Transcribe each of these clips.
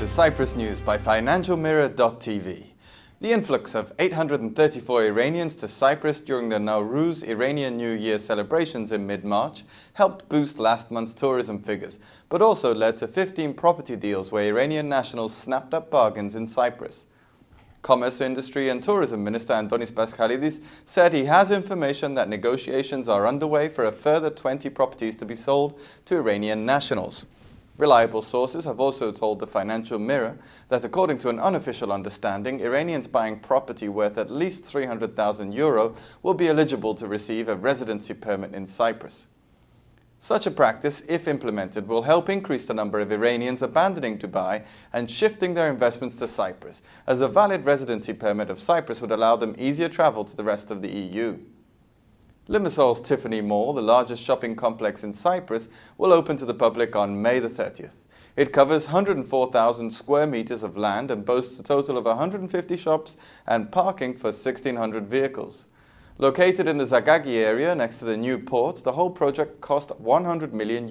Cyprus News by FinancialMirror.tv. The influx of 834 Iranians to Cyprus during the Nowruz Iranian New Year celebrations in mid-March helped boost last month's tourism figures, but also led to 15 property deals where Iranian nationals snapped up bargains in Cyprus. Commerce, Industry and Tourism Minister Antonis Paschalidis said he has information that negotiations are underway for a further 20 properties to be sold to Iranian nationals. Reliable sources have also told the Financial Mirror that according to an unofficial understanding, Iranians buying property worth at least €300,000 will be eligible to receive a residency permit in Cyprus. Such a practice, if implemented, will help increase the number of Iranians abandoning Dubai and shifting their investments to Cyprus, as a valid residency permit of Cyprus would allow them easier travel to the rest of the EU. Limassol's Tiffany Mall, the largest shopping complex in Cyprus, will open to the public on May the 30th. It covers 104,000 square meters of land and boasts a total of 150 shops and parking for 1,600 vehicles. Located in the Zagagi area next to the new port, the whole project cost €100 million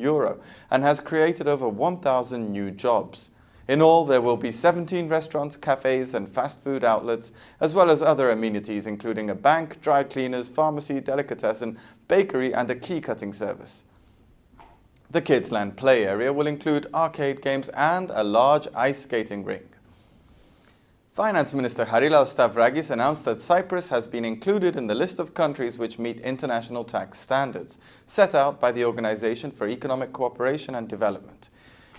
and has created over 1,000 new jobs. In all, there will be 17 restaurants, cafes and fast food outlets, as well as other amenities including a bank, dry cleaners, pharmacy, delicatessen, bakery and a key cutting service. The Kidsland play area will include arcade games and a large ice skating rink. Finance Minister Harilaos Stavrakis announced that Cyprus has been included in the list of countries which meet international tax standards, set out by the Organization for Economic Cooperation and Development.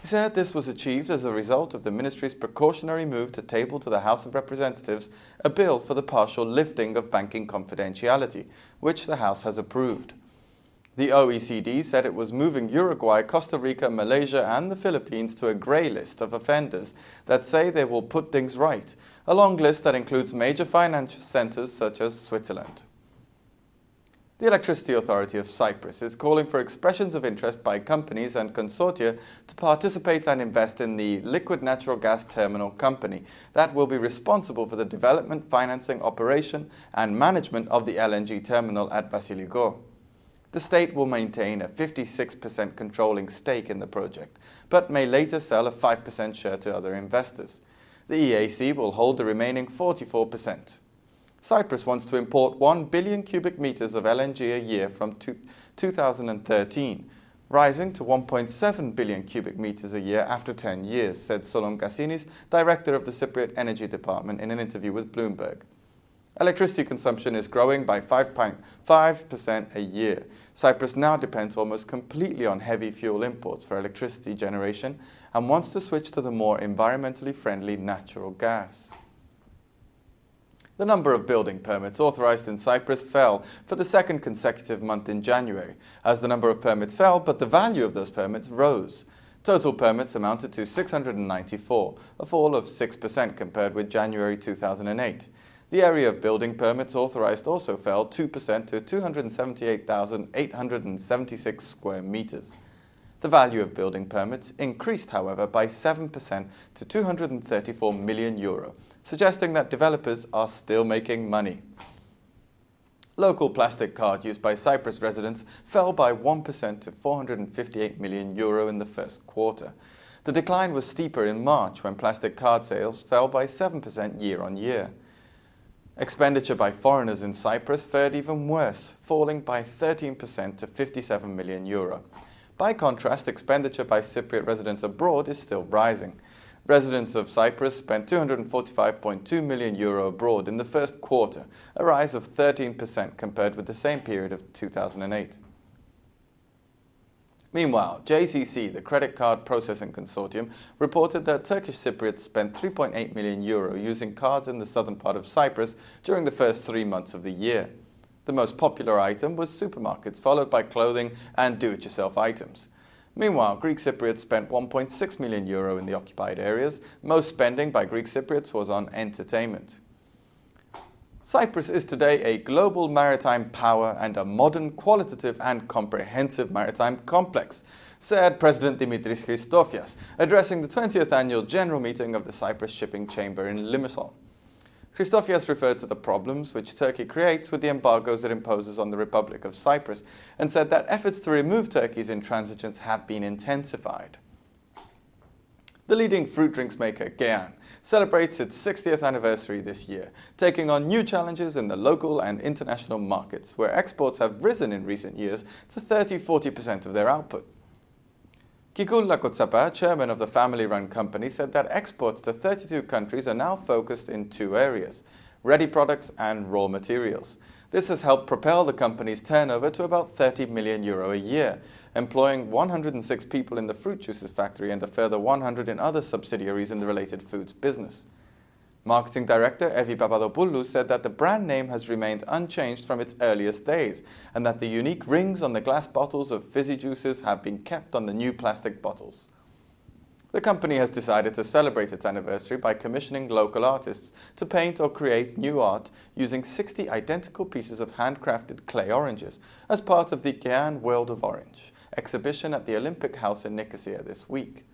He said this was achieved as a result of the ministry's precautionary move to table to the House of Representatives a bill for the partial lifting of banking confidentiality, which the House has approved. The OECD said it was moving Uruguay, Costa Rica, Malaysia and the Philippines to a grey list of offenders that say they will put things right, a long list that includes major financial centres such as Switzerland. The Electricity Authority of Cyprus is calling for expressions of interest by companies and consortia to participate and invest in the liquid natural gas terminal company that will be responsible for the development, financing, operation and management of the LNG terminal at Vasiliko. The state will maintain a 56% controlling stake in the project, but may later sell a 5% share to other investors. The EAC will hold the remaining 44%. Cyprus wants to import 1 billion cubic meters of LNG a year from 2013, rising to 1.7 billion cubic meters a year after 10 years, said Solon Kassinis, director of the Cypriot Energy Department, in an interview with Bloomberg. Electricity consumption is growing by 5.5% a year. Cyprus now depends almost completely on heavy fuel imports for electricity generation and wants to switch to the more environmentally friendly natural gas. The number of building permits authorized in Cyprus fell for the second consecutive month in January, as the number of permits fell, but the value of those permits rose. Total permits amounted to 694, a fall of 6% compared with January 2008. The area of building permits authorized also fell 2% to 278,876 square meters. The value of building permits increased, however, by 7% to €234 million, suggesting that developers are still making money. Local plastic card used by Cyprus residents fell by 1% to €458 million in the first quarter. The decline was steeper in March, when plastic card sales fell by 7% year-on-year. Expenditure by foreigners in Cyprus fared even worse, falling by 13% to €57 million. By contrast, expenditure by Cypriot residents abroad is still rising. Residents of Cyprus spent €245.2 million abroad in the first quarter, a rise of 13% compared with the same period of 2008. Meanwhile, JCC, the credit card processing consortium, reported that Turkish Cypriots spent €3.8 million using cards in the southern part of Cyprus during the first 3 months of the year. The most popular item was supermarkets, followed by clothing and do-it-yourself items. Meanwhile, Greek Cypriots spent €1.6 million in the occupied areas. Most spending by Greek Cypriots was on entertainment. Cyprus is today a global maritime power and a modern, qualitative and comprehensive maritime complex, said President Dimitris Christofias, addressing the 20th annual General Meeting of the Cyprus Shipping Chamber in Limassol. Christofias referred to the problems which Turkey creates with the embargoes it imposes on the Republic of Cyprus and said that efforts to remove Turkey's intransigence have been intensified. The leading fruit drinks maker, KEAN, celebrates its 60th anniversary this year, taking on new challenges in the local and international markets, where exports have risen in recent years to 30–40% of their output. Kikul Lakotsapa, chairman of the family-run company, said that exports to 32 countries are now focused in two areas: ready products and raw materials. This has helped propel the company's turnover to about €30 million a year, employing 106 people in the fruit juices factory and a further 100 in other subsidiaries in the related foods business. Marketing Director Evi Papadopoulou said that the brand name has remained unchanged from its earliest days and that the unique rings on the glass bottles of fizzy juices have been kept on the new plastic bottles. The company has decided to celebrate its anniversary by commissioning local artists to paint or create new art using 60 identical pieces of handcrafted clay oranges as part of the KEAN World of Orange exhibition at the Olympic House in Nicosia this week.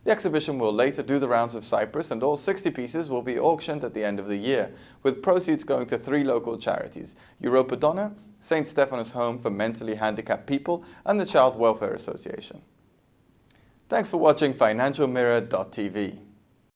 The exhibition will later do the rounds of Cyprus, and all 60 pieces will be auctioned at the end of the year, with proceeds going to 3 local charities: Europa Donna, St. Stephanus Home for Mentally Handicapped People, and the Child Welfare Association. Thanks for watching FinancialMirror.tv.